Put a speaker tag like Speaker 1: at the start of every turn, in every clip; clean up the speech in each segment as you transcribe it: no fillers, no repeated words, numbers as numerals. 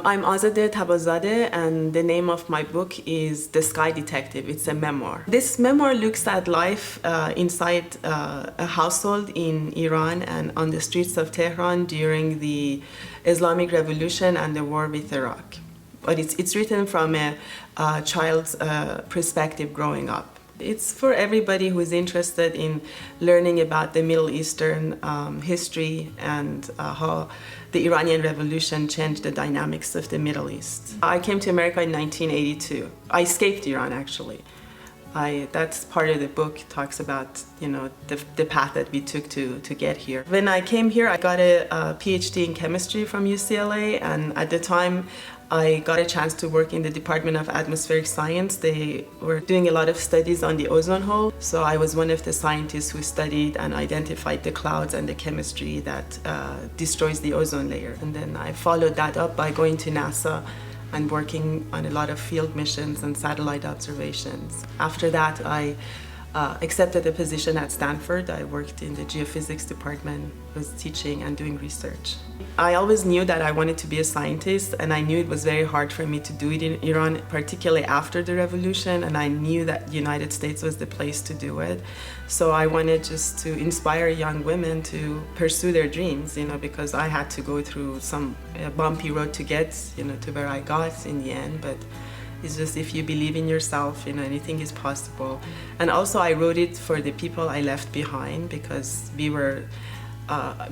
Speaker 1: I'm Azadeh Tabazadeh, and the name of my book is The Sky Detective. It's a memoir. This memoir looks at life inside a household in Iran and on the streets of Tehran during the Islamic Revolution and the war with Iraq. But it's written from a child's perspective growing up. It's for everybody who is interested in learning about the Middle Eastern history and how the Iranian Revolution changed the dynamics of the Middle East. I came to America in 1982. I escaped Iran, actually. That's part of the book, talks about, the path that we took to get here. When I came here, I got a PhD in chemistry from UCLA, and at the time I got a chance to work in the Department of Atmospheric Science. They were doing a lot of studies on the ozone hole, so I was one of the scientists who studied and identified the clouds and the chemistry that destroys the ozone layer. And then I followed that up by going to NASA and working on a lot of field missions and satellite observations. After that, I accepted a position at Stanford. I worked in the geophysics department, was teaching and doing research. I always knew that I wanted to be a scientist, and I knew it was very hard for me to do it in Iran, particularly after the revolution, and I knew that the United States was the place to do it. So I wanted just to inspire young women to pursue their dreams, because I had to go through some bumpy road to get, to where I got in the end. But it's just, if you believe in yourself, anything is possible. And also I wrote it for the people I left behind, because we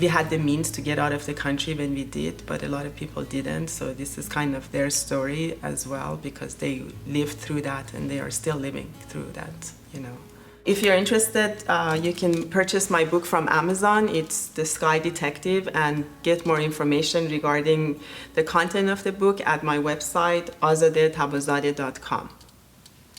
Speaker 1: had the means to get out of the country when we did, but a lot of people didn't. So this is kind of their story as well, because they lived through that and they are still living through that, If you're interested, you can purchase my book from Amazon. It's The Sky Detective, and get more information regarding the content of the book at my website, azadehtabazadeh.com.